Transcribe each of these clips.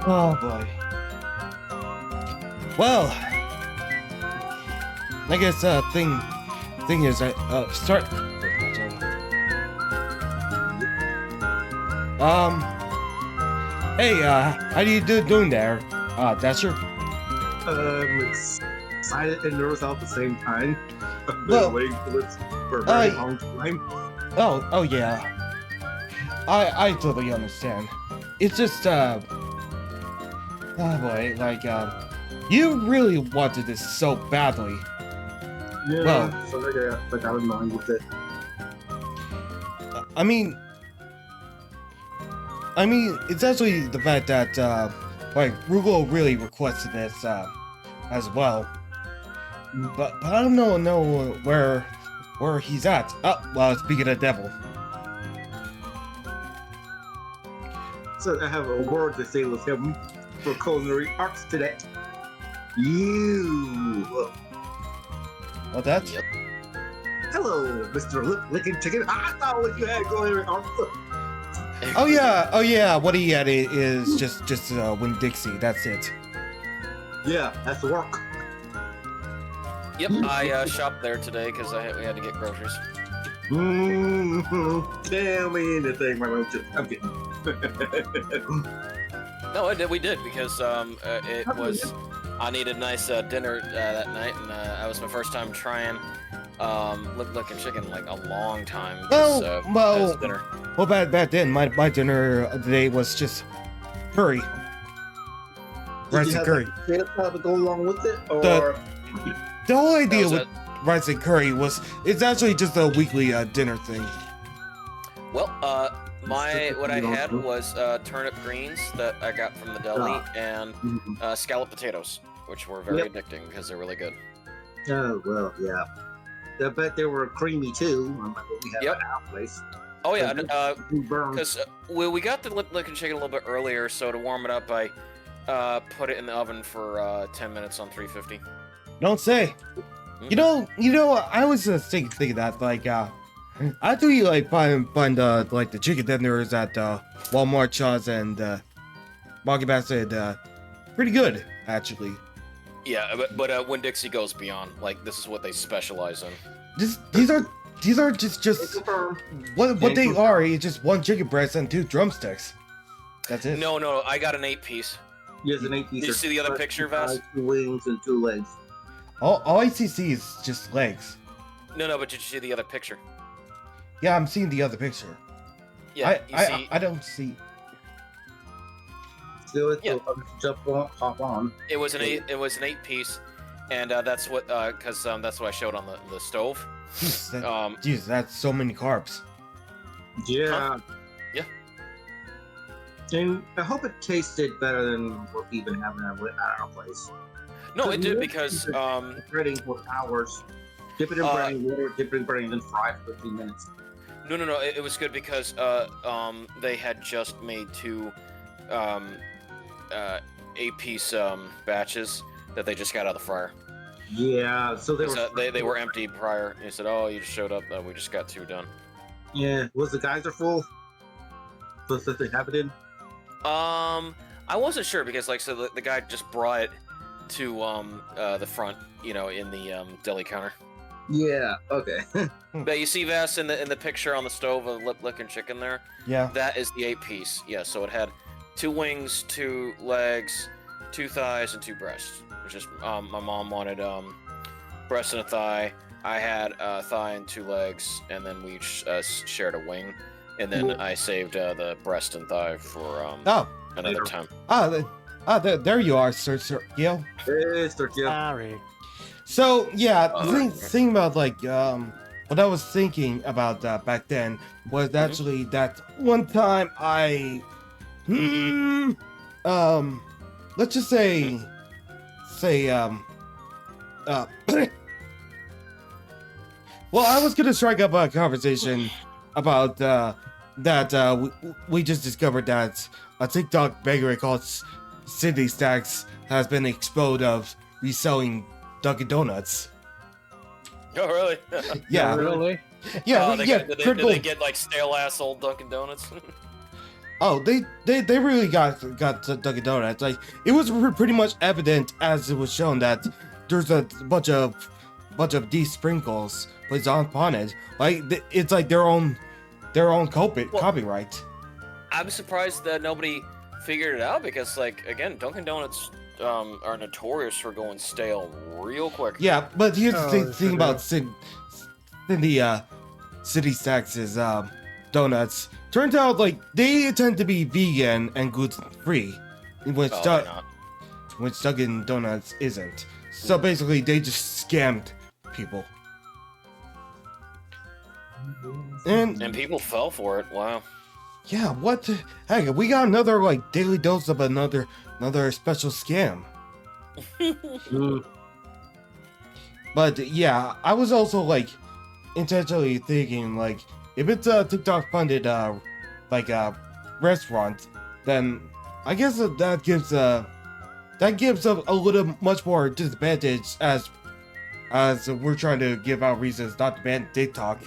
Oh boy. Well, I guess thing is I start. Hey, how do you doing there, Dasher? Excited and nervous all at the same time. I've Well, been waiting for this for a very long time. Oh yeah. I totally understand. It's just oh boy, like you really wanted this so badly. Yeah, Well, so I got in line with it. I mean, it's actually the fact that like Rugal really requested this as well. But I don't know where he's at. Oh, well, speaking of devil. So I have a word to say with him for culinary arts today. You. What that? Yep. Hello, Mr. Licking Chicken. I thought what you had culinary arts. Oh yeah. What he had is just Win Dixie. That's it. Yeah, that's the work. Yep, I shopped there today because we had to get groceries. Tell me anything, my little chip. I'm kidding. No, we did because it was. I needed a nice dinner that night, and that was my first time trying looking chicken in like a long time. Well, dinner. Well, back then, my dinner today was just curry. Rice and curry. To go along with it, or The whole idea with it. rice and curry it's actually just a weekly dinner thing. Well, what I had was turnip greens that I got from the deli and scalloped potatoes, which were very addicting because they're really good. Oh well, yeah. I bet they were creamy too. Like what we have at our place. Oh yeah, because we got the licking chicken a little bit earlier, so to warm it up, I put it in the oven for 10 minutes on 350. Don't say. Mm-hmm. You know, I was thinking that like after you like find like the chicken tenders at Walmart, Shaw's, and Market Basket, pretty good actually. Yeah, but when Dixie goes beyond, like this is what they specialize in. These are just what they are. It's just one chicken breast and 2 drumsticks. That's it. No, I got an 8-piece. Yes, an 8-piece. Did you see the other picture, Vas? 2 wings and 2 legs. All I see is just legs. No, but did you see the other picture? Yeah, I'm seeing the other picture. Yeah, I don't see. Still, hop on. It was an 8-piece, and that's what because that's what I showed on the stove. Jeez, that's so many carbs. Yeah. Huh? Yeah. And I hope it tasted better than what we've been having at our place. No, it did because breading for hours. Dip it in breading water, dip it in breading, then fry for 15 minutes. No, it was good because they had just made 2 8-piece batches that they just got out of the fryer. Yeah, so they were empty prior. He said, "Oh, you just showed up. We just got 2 done." Yeah, was the geyser full? So that they have it in? I wasn't sure because, like, so the guy just brought it to the front, in the deli counter. Yeah. Okay. But you see Vas in the picture on the stove of licking chicken there? Yeah. That is the 8-piece. Yeah. So it had 2 wings, 2 legs, 2 thighs, and 2 breasts. Which is my mom wanted breast and a thigh. I had a thigh and 2 legs, and then we each shared a wing. And then I saved the breast and thigh for another time. There you are, Sir Gil. Hey, Sir Gil. Sorry. So yeah, the thing about like what I was thinking about back then was actually that one time let's just say well, I was gonna strike up a conversation about that we just discovered that a TikTok bakery called City Stacks has been exposed of reselling Dunkin' Donuts. Oh, really? Yeah. Really? Yeah, Did they get like stale ass old Dunkin' Donuts? Oh, they really got Dunkin' Donuts. Like it was pretty much evident as it was shown that there's a bunch of these sprinkles placed on it. Like it's like their own copyright. I'm surprised that nobody figured it out because, like, again, Dunkin' Donuts are notorious for going stale real quick. Yeah, but here's the thing about City Stacks' donuts. Turns out like they tend to be vegan and gluten free, which Dunkin' Donuts isn't. So basically, they just scammed people. And people fell for it. Wow. Yeah, what the heck? We got another like daily dose of another special scam. But yeah, I was also like intentionally thinking like if it's a TikTok funded like a restaurant, then I guess that gives a little much more disadvantage as we're trying to give out reasons not to ban TikTok.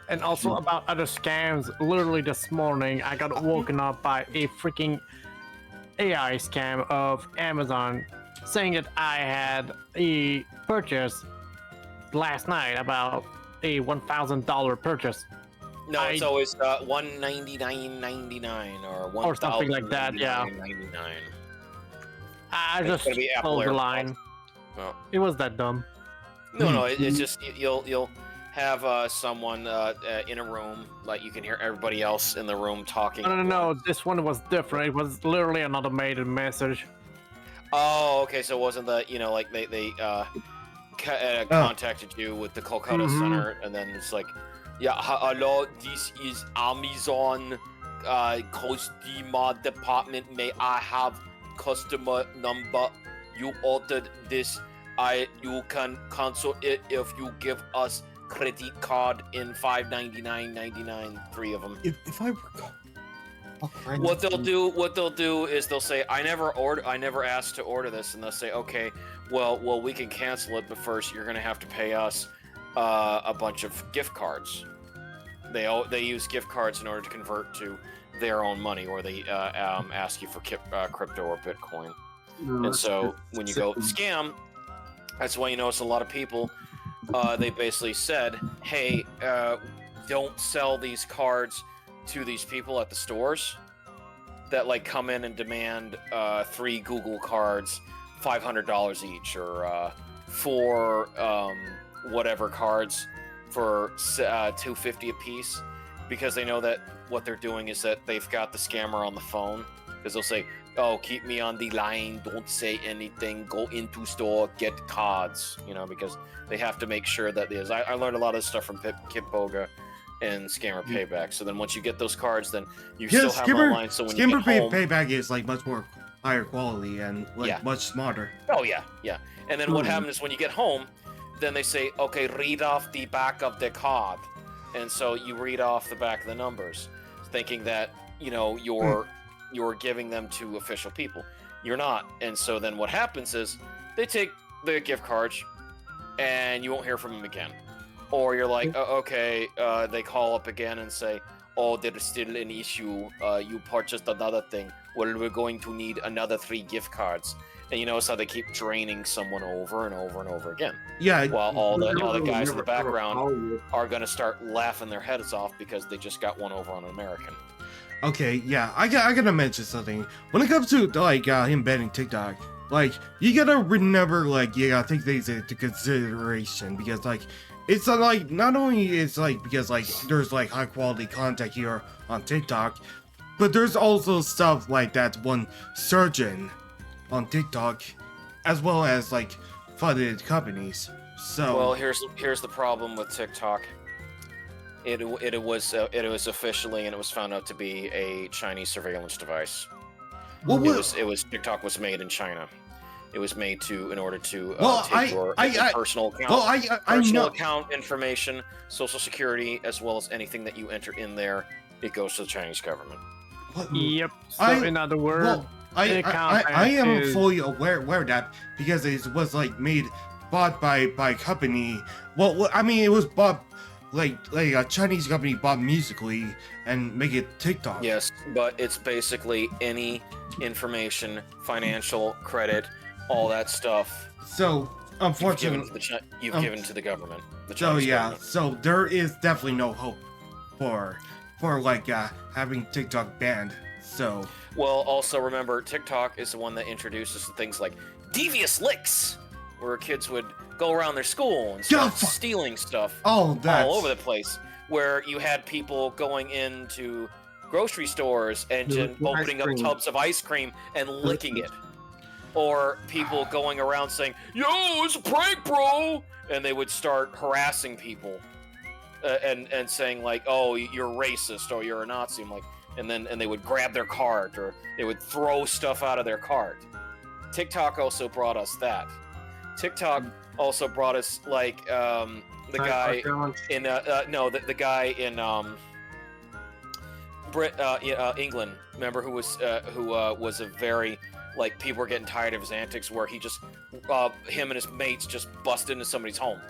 And also about other scams, literally this morning I got woken up by a freaking AI scam of Amazon saying that I had a purchase last night about a $1,000 purchase. No, it's always $199.99 or something like that, yeah. $1,099.99. I It's just gonna be Apple closed the AirPods. line. No. It was that dumb. No, it's just you'll have someone in a room, like you can hear everybody else in the room talking. No, this one was different. It was literally an automated message. Oh, okay, so it wasn't the, like they contacted you with the Kolkata Center, and then it's like, yeah, hello, this is Amazon customer department. May I have customer number? You ordered this. You can cancel it if you give us credit card in $5.99.99, 3 of them. If I recall, What they'll do is they'll say, I never asked to order this, and they'll say, okay, well we can cancel it, but first you're gonna have to pay us a bunch of gift cards. They use gift cards in order to convert to their own money, or they ask you for crypto or Bitcoin. And so when you go scam, that's why you notice a lot of people. They basically said, hey, don't sell these cards to these people at the stores that like come in and demand 3 Google cards, $500 each, or 4 whatever cards for $250 a piece, because they know that what they're doing is that they've got the scammer on the phone, because they'll say, oh, keep me on the line, don't say anything, go into store, get cards, because they have to make sure that there's. I learned a lot of this stuff from Kip Boga and Scammer Payback. So then once you get those cards, then you still have them online. So when you get home, Payback is like much more higher quality and like much smarter. Oh yeah. And then what happens is when you get home, then they say, okay, read off the back of the card, and so you read off the back of the numbers, thinking that you're giving them to official people. You're not. And so then what happens is they take the gift cards and you won't hear from them again. Or you're like, okay, they call up again and say, oh, there's still an issue. You purchased another thing. Well, we're going to need another 3 gift cards. And you notice how they keep draining someone over and over and over again. Yeah. While all the guys in the background are going to start laughing their heads off because they just got one over on an American. Okay, yeah, I gotta mention something. When it comes to like him banning TikTok, like you gotta remember, like you gotta take things into consideration, because like it's like not only it's like because like there's like high quality content here on TikTok, but there's also stuff like that one surgeon on TikTok, as well as like funded companies. So well, here's the problem with TikTok. It was officially, and it was found out to be a Chinese surveillance device. Well, it was TikTok was made in China. It was made in order to take your personal account, account information, social security, as well as anything that you enter in there. It goes to the Chinese government. Yep. So in other words, I am fully aware of that, because it was like bought by company. Well, I mean, it was bought a Chinese company bought Musically and make it TikTok. Yes, but it's basically any information, financial, credit, all that stuff. So unfortunately, You've given to the government. The so Chinese yeah, government. so there is definitely no hope for having TikTok banned. So Well, also remember, TikTok is the one that introduces things like devious licks, where kids would go around their school and start stealing stuff that's all over the place. Where you had people going into grocery stores and just opening up tubs of ice cream and licking it. Or people going around saying, "Yo, it's a prank, bro!" And they would start harassing people and saying like, "Oh, you're racist," or "You're a Nazi." I'm like, and they would grab their cart, or they would throw stuff out of their cart. TikTok also brought us that. TikTok also brought us like the guy in the guy in England. Remember who was a very like people were getting tired of his antics, where he just him and his mates just busted into somebody's home,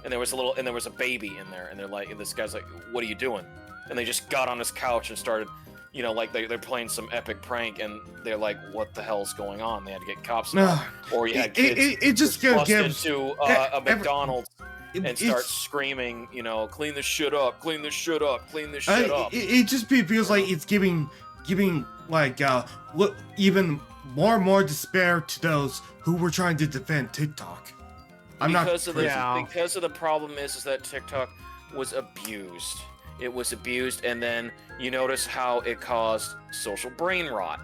and there was a baby in there, and they're like, and this guy's like, "What are you doing?" And they just got on his couch and started, like they're playing some epic prank, and they're like, "What the hell's going on?" They had to get cops involved. Or you had kids it just bust gives into a McDonald's and start screaming, "Clean this shit up! Clean this shit up! Clean this shit up!" It just feels like it's giving like even more and more despair to those who were trying to defend TikTok. Because of the problem is that TikTok was abused. It was abused, and then you notice how it caused social brain rot.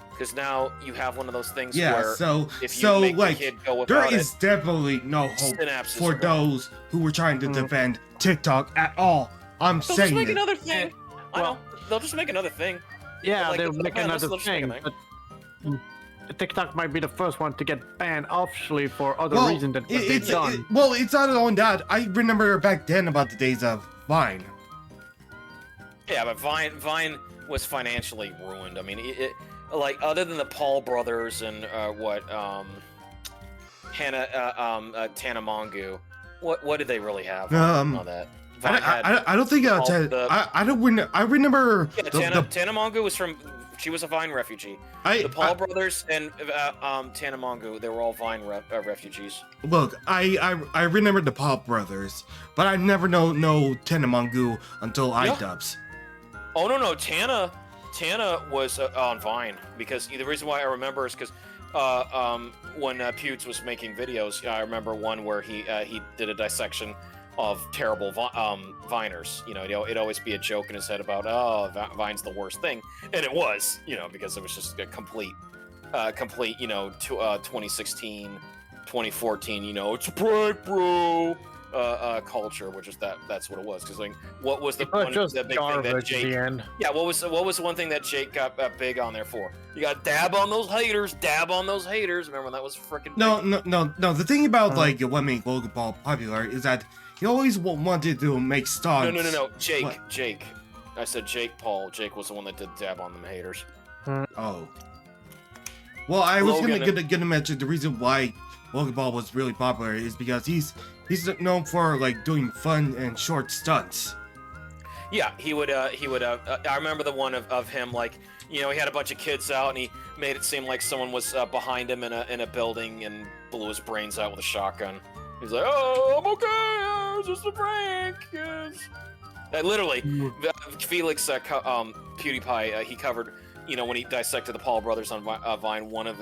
Because now you have one of those things where if you make the kid go without there is definitely no hope for those who were trying to defend TikTok at all. They'll just make another thing. I know. They'll just make another thing. Yeah, they'll make another thing. But TikTok might be the first one to get banned officially for other reasons that they've done. It's not only that. I remember back then about the days of Vine. Yeah, but Vine was financially ruined. I mean, it like other than the Paul brothers and Tana Mongeau, what did they really have on that? I don't think I remember Tana Mongeau was from. She was a Vine refugee. The Paul brothers and Tana Mongeau, they were all Vine refugees. Look, I remember the Paul brothers, but I never know Tana Mongeau until iDubbbz. Oh no, Tana was on Vine, because the reason why I remember is because when Pewds was making videos, I remember one where he did a dissection of terrible Viners. It'd always be a joke in his head about, Vine's the worst thing, and it was, because it was just a complete 2016, 2014, it's a prank, bro. Culture, which is that's what it was. Because like, what was the big thing that Jake? Yeah, what was the one thing that Jake got big on there for? You got dab on those haters. Remember when that was freaking? No. The thing about what made Logan Paul popular is that he always wanted to make stunts. No. Jake. I said Jake Paul. Jake was the one that did dab on them haters. Oh. Well, I was gonna mention the reason why Logan Paul was really popular is because he's known for like doing fun and short stunts. Yeah, he would. I remember the one of him, like, he had a bunch of kids out and he made it seem like someone was behind him in a building and blew his brains out with a shotgun. He's like, "Oh, I'm okay. It's just a prank." Literally, Felix PewDiePie, he covered. When he dissected the Paul brothers on Vine, one of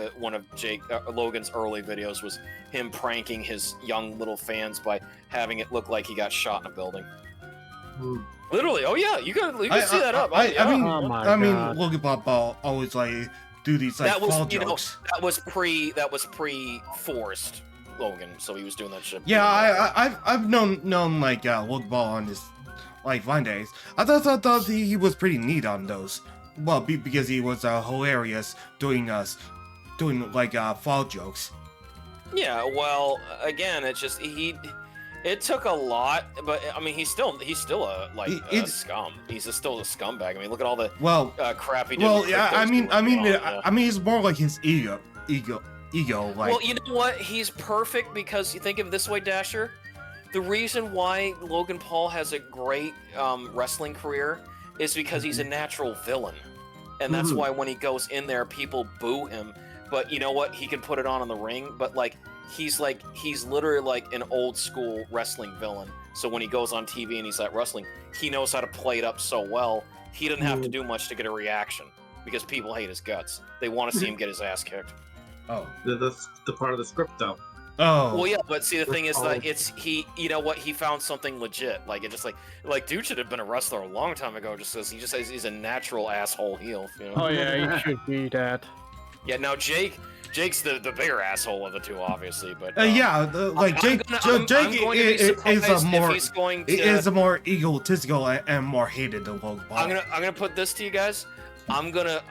Logan's early videos was him pranking his young little fans by having it look like he got shot in a building. Literally, oh yeah, you can see that up. I mean, Logan Paul always like do these like fall jokes. That was pre-forced Logan, so he was doing that shit. Yeah, I've known like Logan Paul on his like Vine days. I thought he was pretty neat on those. Well, because he was hilarious doing like fall jokes. Yeah, well, again, it's just it took a lot, but I mean, he's still a scum. He's still a scumbag. I mean, look at all the crap he did. Well, yeah, I mean, it's more like his ego. Like, well, you know what? He's perfect because you think of it this way, Dasher. The reason why Logan Paul has a great wrestling career is because he's a natural villain. And that's why when he goes in there, people boo him. But you know what? He can put it on in the ring. But he's literally like an old school wrestling villain. So when he goes on TV and he's at wrestling, he knows how to play it up so well. He doesn't have to do much to get a reaction because people hate his guts. They want to see him get his ass kicked. Oh. The part of the script, though. Oh. Well, yeah, but see, the thing is that you know what? He found something legit. Like, it just like dude should have been a wrestler a long time ago. Just because he's a natural asshole heel. You know? Oh yeah, he should be that. Yeah, now Jake's the bigger asshole of the two, obviously. But Jake is a more egotistical and more hated than Logan Paul. I'm gonna put this to you guys. I'm gonna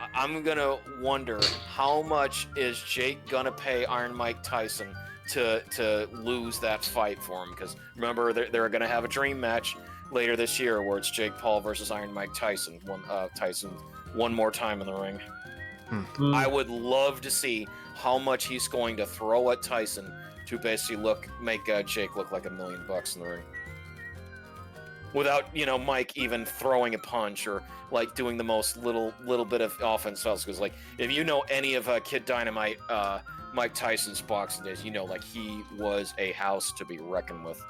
wonder how much is Jake gonna pay Iron Mike Tyson to lose that fight for him, because remember they're gonna have a dream match later this year where it's Jake Paul versus Iron Mike Tyson. Tyson one more time in the ring. I would love to see how much he's going to throw at Tyson to basically make Jake look like $1 million in the ring, without Mike even throwing a punch or like doing the most little bit of offense. Because like if you know any of Kid Dynamite, Mike Tyson's boxing days, like he was a house to be reckoned with.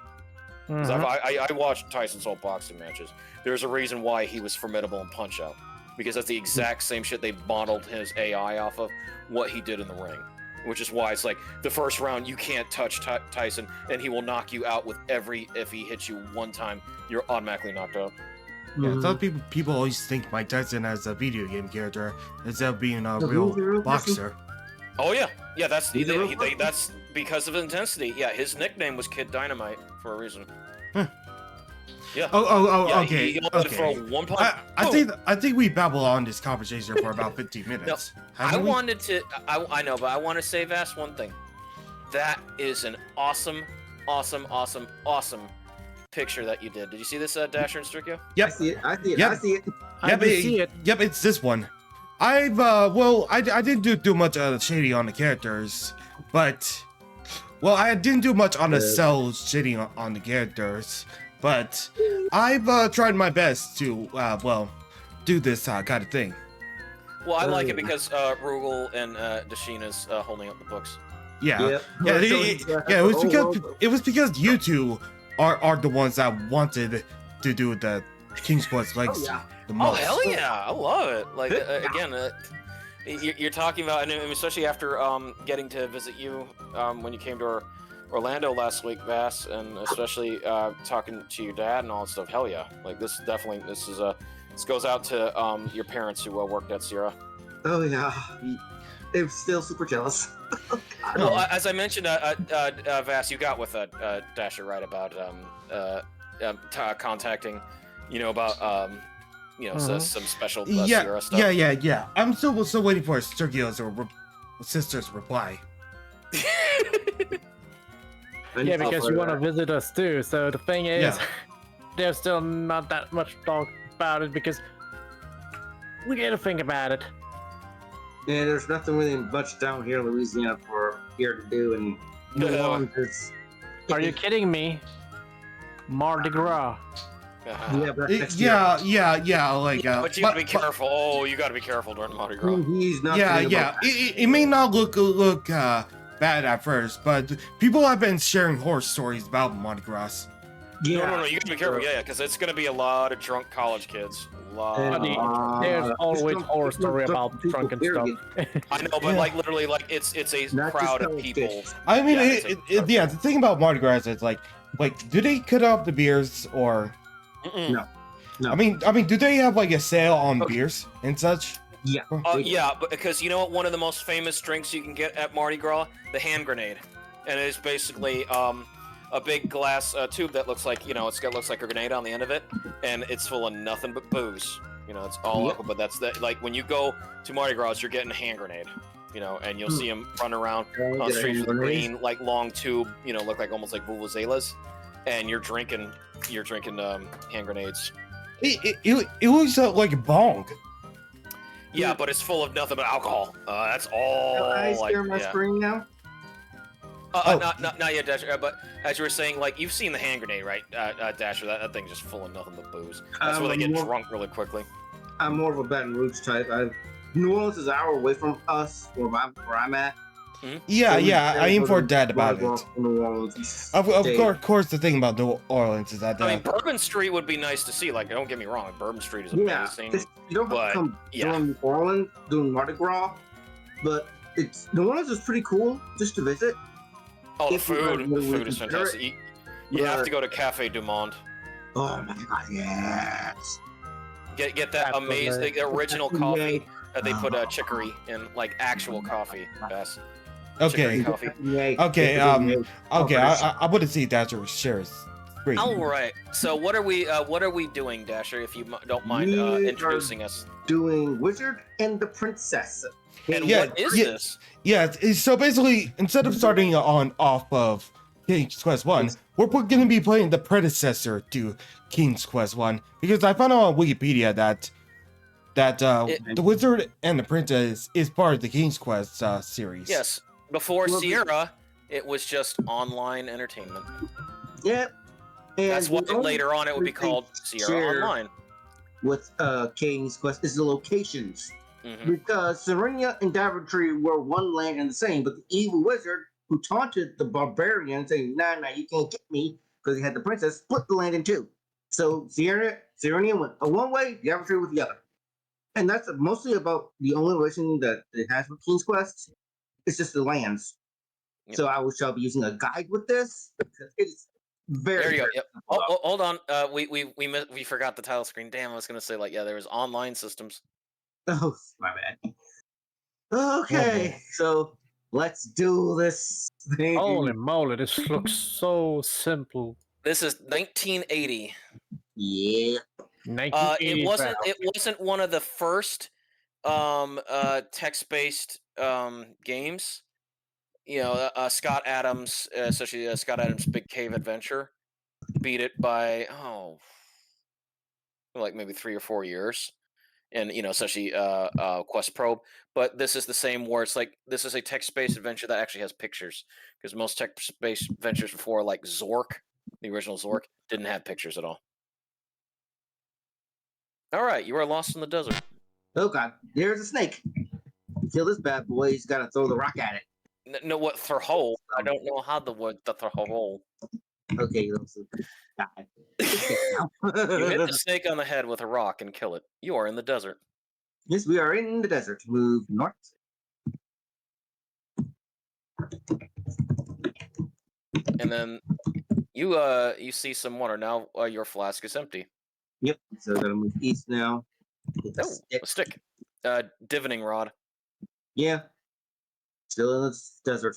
I watched Tyson's whole boxing matches. There's a reason why he was formidable in Punch Out, because that's the exact same shit they modeled his AI off of what he did in the ring. Which is why it's like the first round you can't touch Tyson, and he will knock you out with if he hits you one time, you're automatically knocked out. Yeah, I thought people always think Mike Tyson as a video game character instead of being a real boxer. Oh yeah, that's that's because of intensity. Yeah, his nickname was Kid Dynamite for a reason. Yeah. Oh, okay. He only throw one punch. I think we babbled on this conversation for about 15 minutes. No, I wanted to. I know, but I want to say Vass one thing. That is an awesome picture that you did. Did you see this, Dasher and Strikio? Yep. I see it. Yep. I see it. Yep, it's this one. I didn't do much shading on the characters, but I didn't do much on the cell shading on the characters, but I've tried my best to do this kind of thing. Well, I like it because Rugal and Dashina's holding up the books. Yeah, it was because you two are the ones that wanted to do the King's Quest Legacy the most. Oh hell yeah, I love it. Like again, you're talking about, and especially after getting to visit you when you came to Orlando last week, Vass, and especially talking to your dad and all that stuff. Hell yeah, like this goes out to your parents who worked at Sierra. Oh yeah, I'm still super jealous. Well, as I mentioned, Vass, you got with Dasher right about contacting, about some special Sierra stuff. Yeah. I'm still waiting for Sergio's sister's reply. Yeah, because you want to visit us too. So the thing is, there's still not that much talk about it because we got to think about it. Yeah, there's nothing really much down here in Louisiana for here to do, and Are you kidding me? Mardi Gras. Yeah, but but you gotta be careful. Oh, you gotta be careful during Mardi Gras. He's not. It may not look bad at first, but people have been sharing horror stories about Mardi Gras. Yeah. No, you gotta be careful. Yeah, because it's gonna be a lot of drunk college kids. There's always horror story about drunken stuff. I know, but like literally, like it's a crowd of people. I mean, the thing about Mardi Gras is like, do they cut off the beers or? No. I mean, do they have like a sale on beers and such? Yeah. Yeah, but because you know what, one of the most famous drinks you can get at Mardi Gras, the hand grenade, and it's basically a big glass tube that looks like looks like a grenade on the end of it, and it's full of nothing but booze. It's all up, but that's like when you go to Mardi Gras, you're getting a hand grenade. And you'll see them run around on the streets with a green, like long tube, look like almost like vuvuzelas, and you're drinking hand grenades. It looks like a bong. Yeah, but it's full of nothing but alcohol. That's all. I hear my screen now. Not yet, Dasher. But as you were saying, like you've seen the hand grenade, right, Dasher? That thing's just full of nothing but booze. That's where they get drunk really quickly. I'm more of a Baton Rouge type. New Orleans is an hour away from us, where I'm at. Yeah, So yeah, I am for that about Mardi Gras it. in New Orleans. Of course, the thing about New Orleans is that I mean, Bourbon Street would be nice to see. Like, don't get me wrong, Bourbon Street is Yeah, amazing. you don't have to come down New Orleans doing Mardi Gras, but New Orleans is pretty cool just to visit. Oh, the If you food really is consider it. fantastic. You have to go to Cafe Du Monde. Oh my god, yes! Get that amazing original coffee that they put chicory in, like actual coffee. Best. okay, Coffee. okay, I want to see Dasher shares screen. All right. So what are we doing, Dasher? If you don't mind We are introducing us. Doing Wizard and the Princess. And Yeah, what is this? Yeah, so basically, instead of starting off of King's Quest 1, we're going to be playing the predecessor to King's Quest 1, because I found out on Wikipedia that the Wizard and the Princess is part of the King's Quest series. Yes. Before Sierra, it was just online entertainment. Yep. And That's why later on it would be called Sierra Online. With King's Quest is the locations. Mm-hmm. Because Serenia and Daventry were one land and the same, but the evil wizard who taunted the barbarian saying, nah, you can't get me, because he had the princess, split the land in two. So Serenia went one way, Daventry with the other. And that's mostly about the only relation that it has with King's Quest. It's just the lands. Yep. So I shall be using a guide with this, because it's very... There you go. Yep. Oh, hold on. We forgot the title screen. Damn, I was going to say, like, yeah, there was online systems. Oh, my bad. Okay, so let's do this thing. Holy moly, this looks so simple. This is 1980. Yeah. 1980. It wasn't one of the first text-based games. You know, Scott Adams, especially Scott Adams' Big Cave Adventure, beat it by like maybe 3 or 4 years. And especially Quest Probe, but this is the same where it's like this is a text-based adventure that actually has pictures, because most text-based adventures before, like Zork, the original Zork, didn't have pictures at all. All right, you are lost in the desert. Oh god, there's a snake. Kill this bad boy. He's got to throw the rock at it. No, what throw hole? I don't know how the throw hole. Okay, you hit the snake on the head with a rock and kill it. You are in the desert. Yes, we are in the desert. Move north. And then you see some water. Now your flask is empty. Yep. So I'm gonna move east now. Oh, a stick. Divining rod. Yeah. Still in the desert.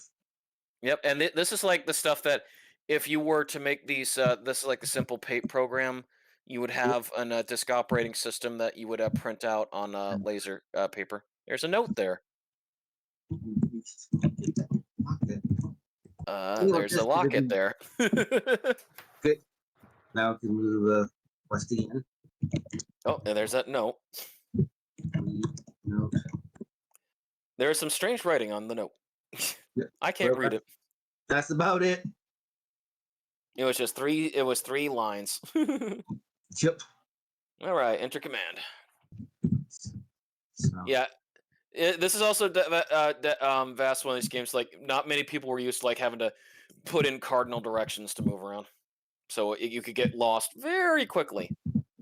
Yep, and this is like the stuff that if you were to make these, this is like a simple program, you would have a disk operating system that you would print out on laser paper. There's a note there. There's a locket there. Good. Now we can move west again. Oh, and there's that note. Note. There is some strange writing on the note. I can't read it. That's about it. It was just 3 lines. Yep. All right, enter command. So. Yeah, this is also vast one of these games. Like, not many people were used to like having to put in cardinal directions to move around, so you could get lost very quickly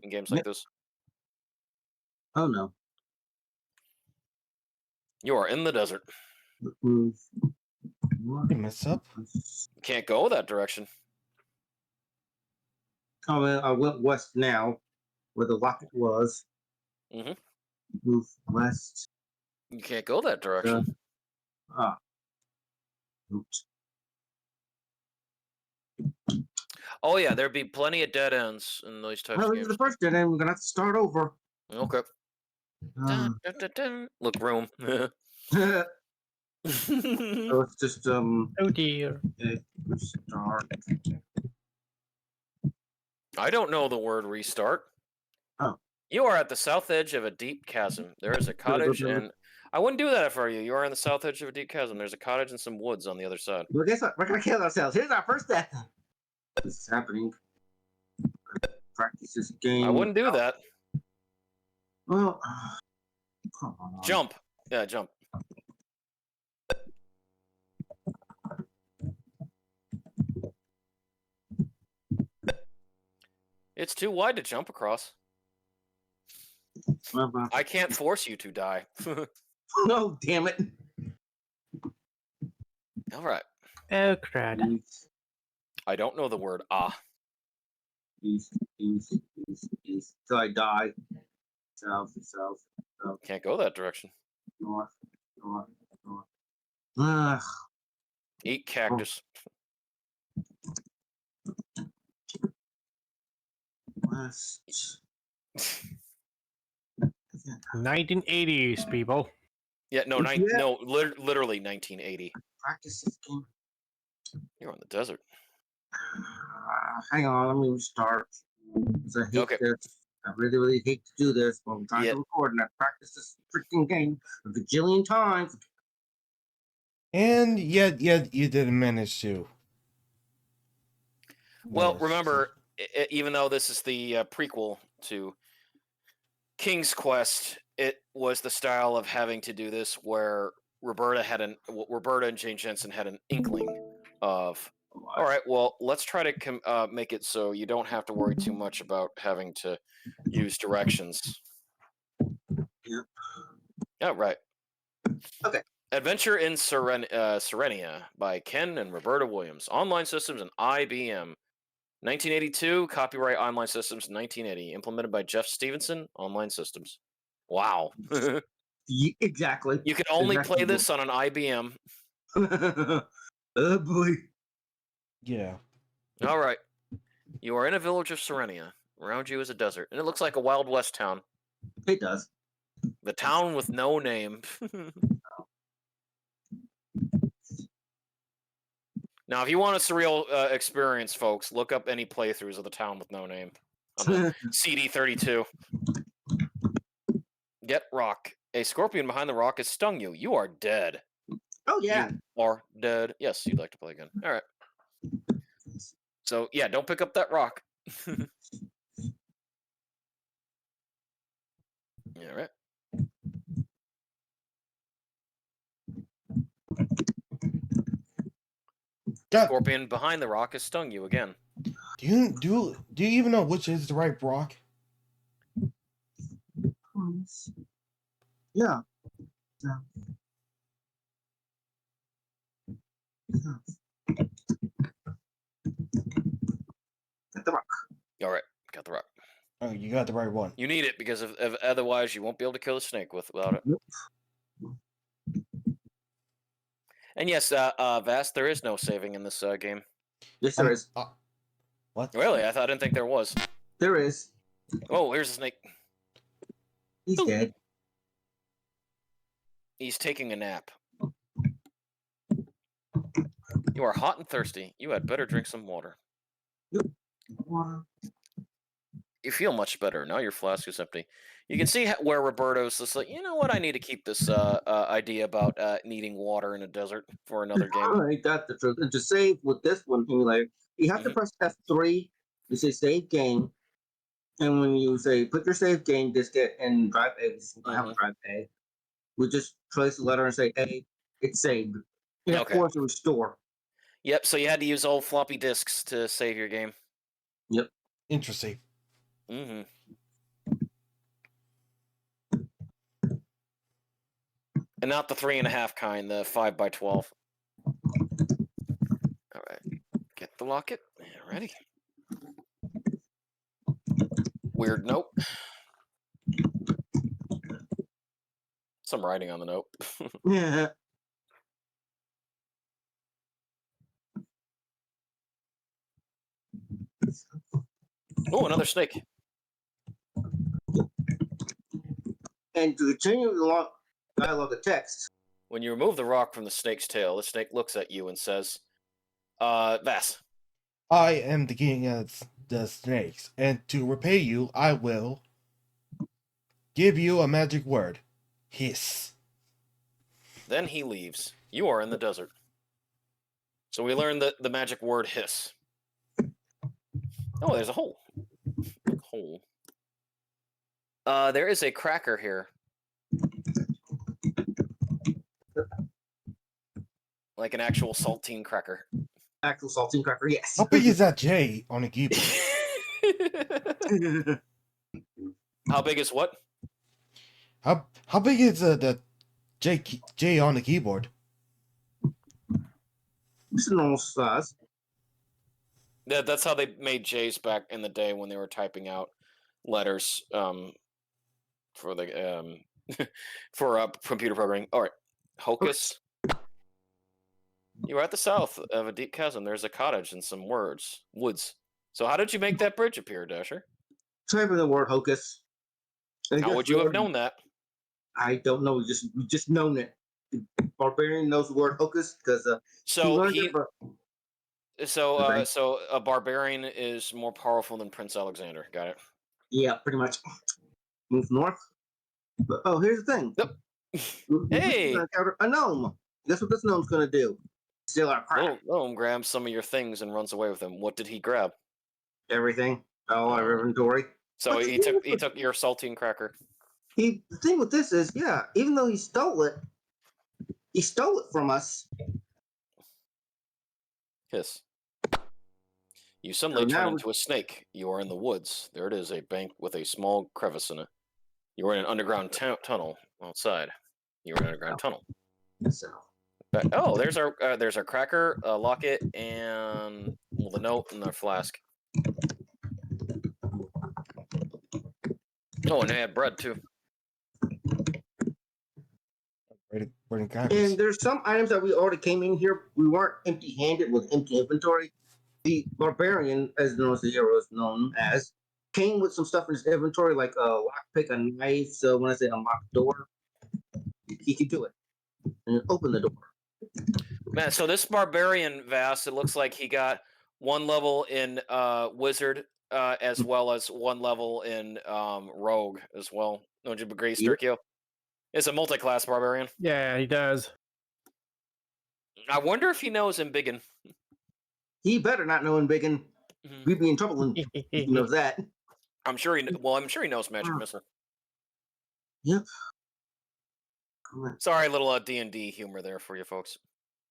in games like this. Oh no. You are in the desert. Move. You mess up. You can't go that direction. Oh, well, I went west now, where the locket was. Mm-hmm. Move west. You can't go that direction. Oops. Oh yeah, there'd be plenty of dead ends in those types of This games. is the first dead end. We're gonna have to start over. Okay. Dun, dun, dun, dun. Look, room. So it's just Oh dear. Start. I don't know the word restart. Oh. You are at the south edge of a deep chasm. There is a cottage and... I wouldn't do that for you. You are on the south edge of a deep chasm. There's a cottage and some woods on the other side. Well, guess what? We're gonna kill ourselves. Here's our first death. This is happening. Practice this game. I wouldn't do that. Well, come on. Jump. Yeah, jump. It's too wide to jump across. I can't force you to die. No, damn it. All right. Oh, crud. I don't know the word East. Till I die. South. Can't go that direction. North. Ugh. Eat cactus. West. 1980s, people. Yeah, no, literally 1980. Practice this game. You're on the desert. Hang on, let me restart. 'Cause I hate Okay. this. I really hate to do this, but I'm trying to record and I practiced this freaking game a bajillion times. And yet you didn't manage to. Well, remember, even though this is the prequel to King's Quest, it was the style of having to do this where Roberta and Jane Jensen had an inkling of, all right, well, let's try to make it so you don't have to worry too much about having to use directions. Yep. Yeah, right. Okay. Adventure in Serenia by Ken and Roberta Williams. Online Systems and IBM. 1982, copyright Online Systems, 1980. Implemented by Jeff Stevenson, Online Systems. Wow. Yeah, exactly. You can only play this on an IBM. Oh boy. Yeah. All right. You are in a village of Serenia. Around you is a desert, and it looks like a Wild West town. It does. The town with no name. Now, if you want a surreal experience, folks, look up any playthroughs of the town with no name. On CD32. Get rock. A scorpion behind the rock has stung you. You are dead. Oh yeah. You are dead. Yes, you'd like to play again. All right. So, yeah, don't pick up that rock. All right. Scorpion behind the rock has stung you again. Do you even know which is the right rock? Yeah. Get the rock. All right, got the rock. Oh, you got the right one. You need it because if otherwise you won't be able to kill the snake without it. Nope. And yes, Vast, there is no saving in this game. Yes, there is. What? Really? I didn't think there was. There is. Oh, here's a snake. He's dead. He's taking a nap. You are hot and thirsty. You had better drink some water. Yep. Water. You feel much better. Now your flask is empty. You can see where Roberto's just like, you know what? I need to keep this idea about needing water in a desert for another game. Alright, that's the truth. And to save with this one, you have to press F3. You say save game. And when you say put your save game diskette in drive A, I have a drive A, we just place the letter and say A, it's saved. And of course it restore. Yep, so you had to use old floppy disks to save your game. Yep. Interesting. Mm-hmm. And not the 3.5 kind, the 5x12. All right, get the locket. Ready. Weird note. Some writing on the note. Yeah. Oh, another snake. And to continue the dialogue of text. When you remove the rock from the snake's tail, the snake looks at you and says, Vass. I am the king of the snakes, and to repay you, I will... give you a magic word. Hiss. Then he leaves. You are in the desert. So we learned the magic word hiss. Oh, there's a hole. Hole. There is a cracker here. Like an actual saltine cracker. Actual saltine cracker, yes. How big is that J on a keyboard? How big is what? How big is the J on the keyboard? It's a normal size. That's how they made J's back in the day when they were typing out letters for the for computer programming. All right, Hocus. You are at the south of a deep chasm. There's a cottage and some woods. So how did you make that bridge appear, Dasher? Type in the word hocus. How would you have known that? I don't know. We just known it. Barbarian knows the word hocus because So he learned it. But so a barbarian is more powerful than Prince Alexander. Got it. yeah, pretty much. Move north. But, oh, here's the thing. Yep. We're Hey! gonna encounter a gnome. Guess what this gnome's gonna do? Steal our crap. Gnome grabs some of your things and runs away with them. What did he grab? Everything. All our inventory. So But he took your saltine cracker. The thing with this is, yeah, even though he stole it from us. Hiss. You suddenly So now turn into a snake. You are in the woods. There it is, a bank with a small crevice in it. You are in an underground tunnel outside. You are in an underground tunnel. So Oh, there's our cracker, locket, and the note and the flask. Oh, and they had bread too. and there's some items that we already came in here. We weren't empty-handed with empty inventory. The barbarian, as known as the hero is known as, came with some stuff in his inventory, like a lockpick, a knife. So when I say unlock door, he could do it and open the door. Man, so this barbarian Vas, it looks like he got one level in wizard, as well as one level in rogue as well. Don't you agree, Sturkio? It's a multi-class barbarian. Yeah, he does. I wonder if he knows Embiggen. He better not know Embiggen. We'd be in trouble when he knows that. I'm sure he knows magic missile. Yep. Sorry, little D&D humor there for you folks.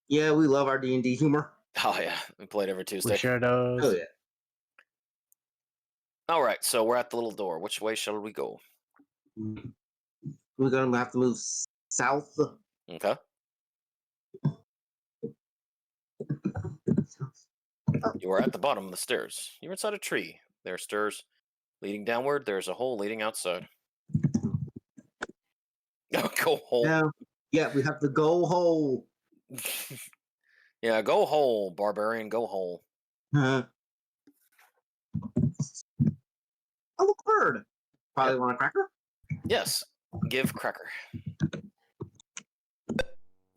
Yeah, we love our D&D humor. Oh yeah, we played every Tuesday. We sure does. Oh yeah. All right, so we're at the little door. Which way shall we go? We're gonna have to move south. Okay. You are at the bottom of the stairs. You're inside a tree. There are stairs leading downward. There's a hole leading outside. Go hole. Yeah, we have to go hole. Yeah, go hole, barbarian. Go hole. Oh, look, bird. Probably want a cracker. Yes. Give cracker.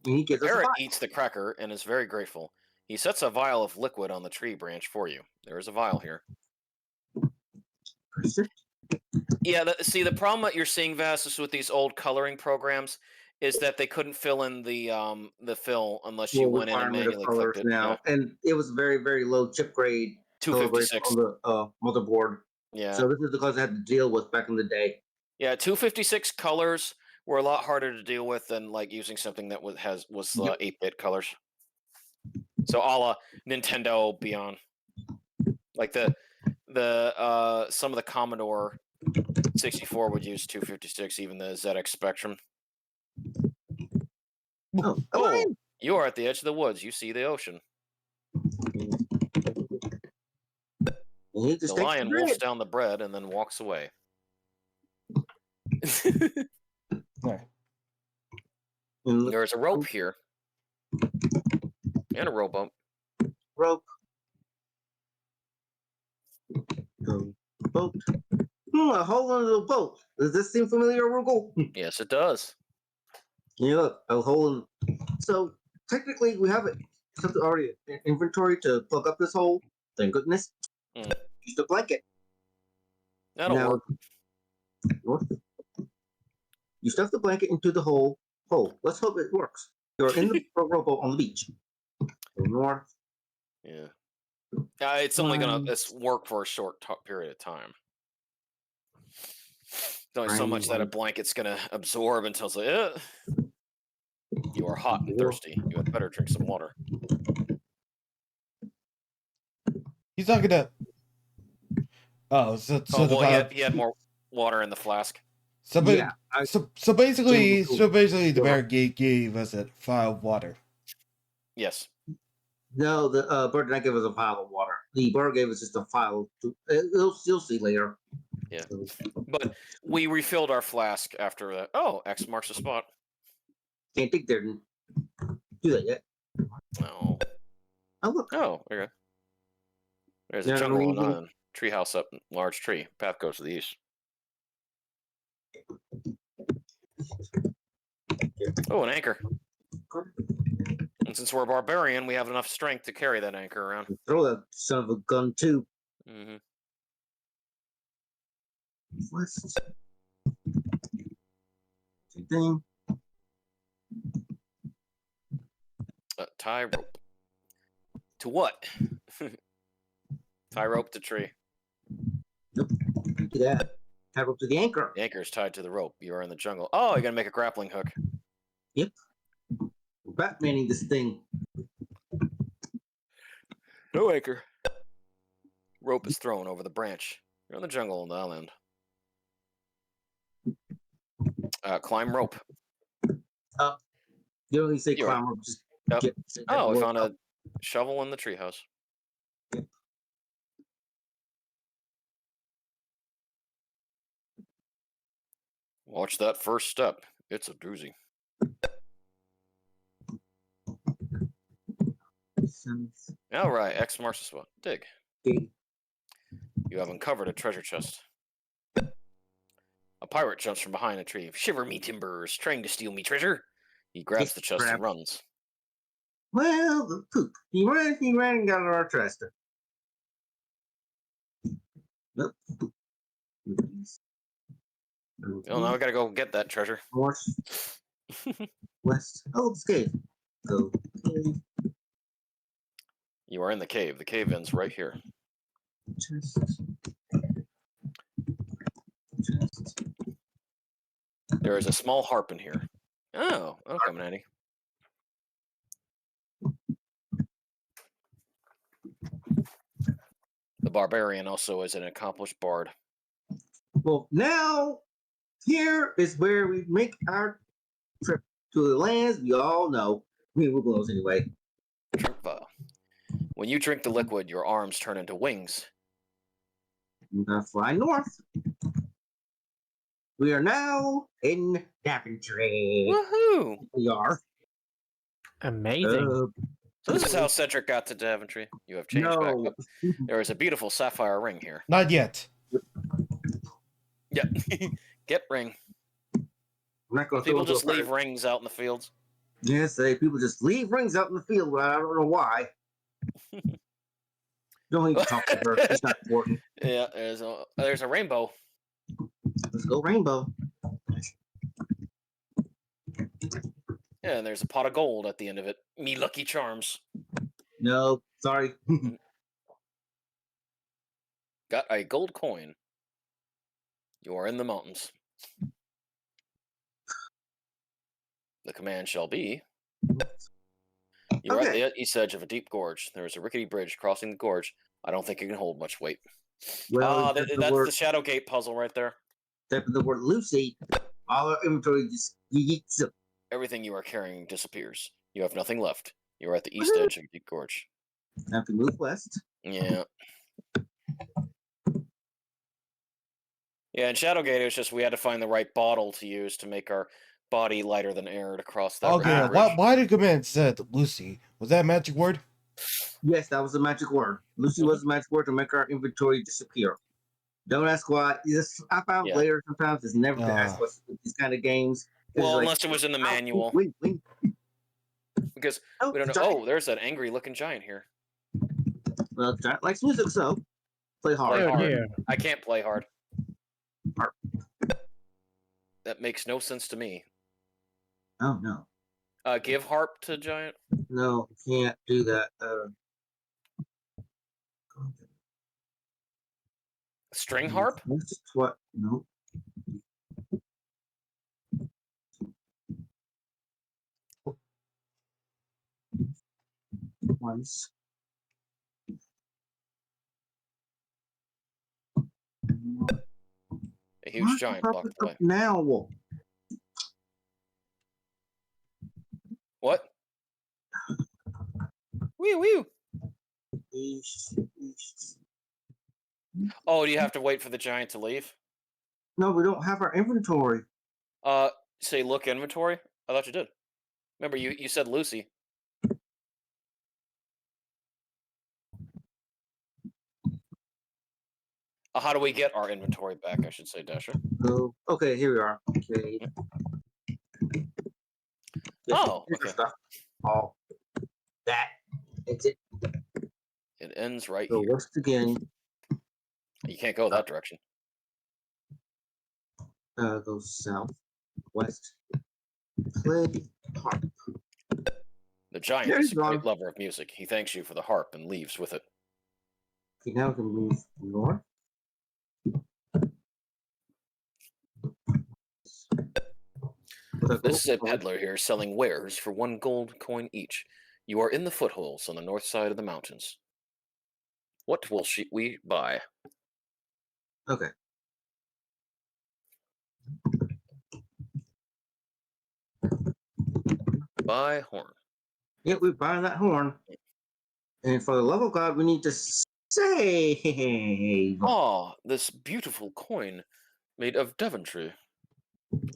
He The gets us a parrot pie. eats the cracker and is very grateful. He sets a vial of liquid on the tree branch for you. There is a vial here. Yeah, see, the problem that you're seeing, Vas, is with these old coloring programs is that they couldn't fill in the fill unless you went in and manually clicked it. Now, Yeah. and it was very, very low chip grade. 256. On the motherboard. Yeah. So this is the class I had to deal with back in the day. Yeah, 256 colors were a lot harder to deal with than like using something that was 8-bit colors. So a la Nintendo Beyond. Like the some of the Commodore 64 would use 256, even the ZX Spectrum. Oh, you are at the edge of the woods. You see the ocean. The lion wolfs down the bread and then walks away. There's a rope here. And a rowboat. Rope. Boat. A hole in the boat. Does this seem familiar, Rugal? Yes, it does. Yeah, look, a hole in. So technically, we have something already in inventory to plug up this hole. Thank goodness. Use the blanket. That'll work. North. You stuff the blanket into the hole. Let's hope it works. You're in the rowboat on the beach. Go north. Yeah. It's only gonna work for a short period of time. There's only so much that a blanket's gonna absorb until it's like, you are hot and thirsty. You had better drink some water. He's not gonna. Oh, he had more water in the flask. So basically, the bear gave us a vial of water. Yes. No, the bird did not give us a vial of water. The bird gave us just a vial. You'll see later. Yeah, but we refilled our flask after that. Oh, X marks the spot. Can't think they didn't do that yet. No. Oh look. Oh, okay. There's a jungle on treehouse up, large tree. Path goes to the east. Oh, an anchor. And since we're a barbarian, we have enough strength to carry that anchor around. Throw that son of a gun too. Mm-hmm. West. Thing. Tie rope. To what? Tie rope to tree. Nope. Do that. Tie rope to the anchor. The anchor is tied to the rope. You are in the jungle. Oh, you're gonna make a grappling hook. Yep. We're Batmaning this thing. No anchor. Rope is thrown over the branch. You're in the jungle on the island. Climb rope. You don't need to say climb rope. Just get. Oh, we found a shovel in the treehouse. Yep. Watch that first step. It's a doozy. All right, X marks the spot. Dig. You have uncovered a treasure chest. A pirate jumps from behind a tree. Shiver me timbers, trying to steal me treasure. He grabs the chest and runs. Well, the poop. He ran and got our chest. Nope. Oh, now we gotta go get that treasure. North. West. Oh, this cave. Go. You are in the cave. The cave ends right here. Chest. There is a small harp in here. Oh, that'll come in handy. The barbarian also is an accomplished bard. Well, now, here is where we make our trip to the lands we all know. We're close anyway. Drink vial. When you drink the liquid, your arms turn into wings. We're going to fly north. We are now in Daventry. Woohoo! We are. Amazing. So this is how Cedric got to Daventry. You have changed back up. There is a beautiful sapphire ring here. Not yet. Yep. Get ring. People just leave rings out in the fields. Yes, people just leave rings out in the field. I don't know why. Don't need to talk to her. It's not important. Yeah, there's a rainbow. Let's go rainbow. Yeah, and there's a pot of gold at the end of it. Me lucky charms. No, sorry. Got a gold coin. You are in the mountains. The command shall be. You're at the east edge of a deep gorge. There is a rickety bridge crossing the gorge. I don't think it can hold much weight. Well, that's the Shadowgate puzzle right there. Type of the word Lucy. All our inventory just yeets up. Everything you are carrying disappears. You have nothing left. You are at the east edge of a deep gorge. I have to move west. Yeah. Yeah, in Shadowgate, it was just we had to find the right bottle to use to make our body lighter than air to cross that. Okay, why did command said Lucy? Was that a magic word? Yes, that was a magic word. Lucy was a magic word to make our inventory disappear. Don't ask why. I found later sometimes it's never to ask what's these kind of games. Well, unless it was in the manual. Wait. Because we don't know. Oh, there's that angry looking giant here. Well, giant likes music, so play hard. Play hard. I can't play hard. That makes no sense to me. Oh no. Give harp to giant. No, can't do that. String harp? That's what? No. Once. A huge giant blocked the way. Now. What? Wee wee. Oh, do you have to wait for the giant to leave? No, we don't have our inventory. Say look inventory? I thought you did. Remember, you said Lucy. How do we get our inventory back, I should say, Dasher? Oh, okay, here we are. Okay. Oh, Here's our okay. stuff. All that. That's it. It ends right So here. once again, You can't go that direction. go south, west. Play harp. The giant There is a you great are. lover of music. He thanks you for the harp and leaves with it. Okay, now we can move north. This is a peddler here selling wares for 1 gold coin each. You are in the foothills on the north side of the mountains. What will we buy? Okay. Buy horn. Yeah, we're buying that horn. And for the love of God, we need to save. Oh, this beautiful coin made of Devontree.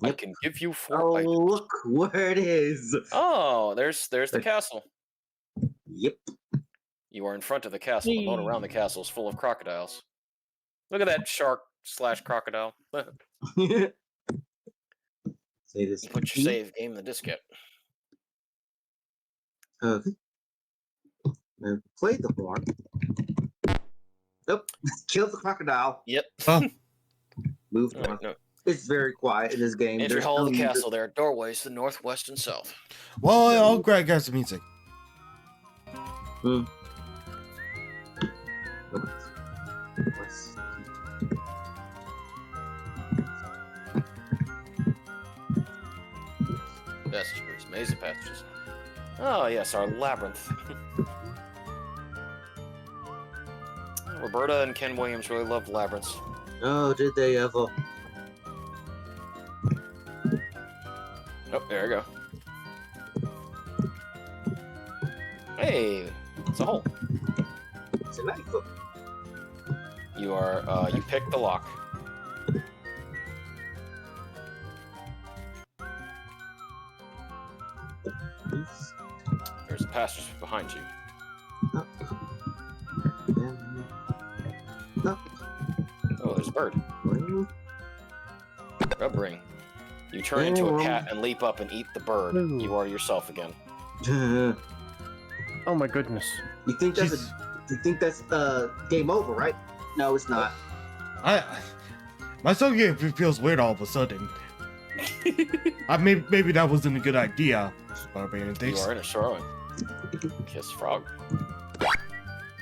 I Yep. can give you 4 Oh, items. look where it is. Oh, there's the But- castle. Yep. You are in front of the castle. The moat around the castle is full of crocodiles. Look at that shark/crocodile. Say this. You put your save game in the diskette. Okay. Now play the horn. Nope. Kill the crocodile. Yep. Oh, Move Alright, north. no. It's very quiet in this game. Entry There's hall no of the need to- castle. There are doorways to the north, west, and south. well, I'll grab some music. West. Passageways, mazy passages. Oh yes, our labyrinth. Roberta and Ken Williams really loved labyrinths. Oh, did they ever? Oh, there you go. Hey, it's a hole. It's a knife. You are, you pick the lock. There's a passage behind you. Up. And up. Oh, there's a bird. Ring. Rub ring. You turn into a cat and leap up and eat the bird. Ooh. You are yourself again. You Oh my goodness. think that's Jeez. you think that's game over, right? No, it's not. My song game feels weird all of a sudden. Maybe that wasn't a good idea. Barbarian You thinks. are in a shoreline. Kiss frog.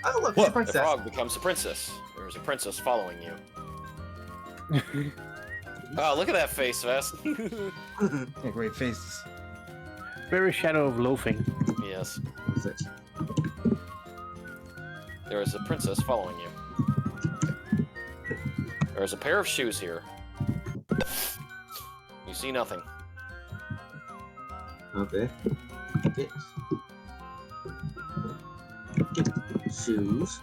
Oh, look, What? it's a The princess. frog becomes a princess. There's a princess following you. Oh, look at that face, Vest. Oh, great faces. Very shadow of loafing. Yes. There is a princess following you. There is a pair of shoes here. You see nothing. Okay. Get shoes.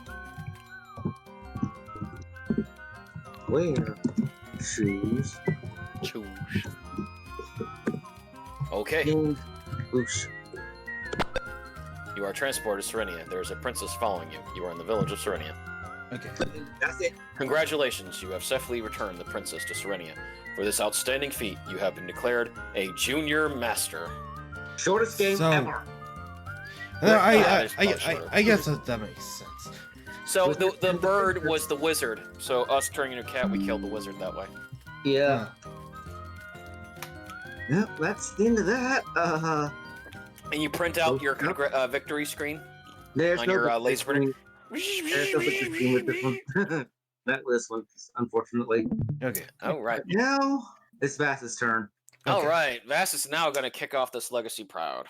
Where? Shoes. Shoes. Okay, And boots. you are transported to Serenia. There is a princess following you. You are in the village of Serenia. Okay. That's it. Congratulations, you have safely returned the princess to Serenia. For this outstanding feat, you have been declared a junior master. Shortest game So- ever. I guess that makes sense. So the bird was the wizard. So us turning into a cat, we killed the wizard that way. Yeah. Yep, that's the end of that. And you print out your Yep. victory screen There's on no your victory laser printer. screen. There's no victory screen with this one. Not with this one, unfortunately. Okay. Oh right. But now it's Vass's turn. All Okay. right. Vass is now going to kick off this legacy proud.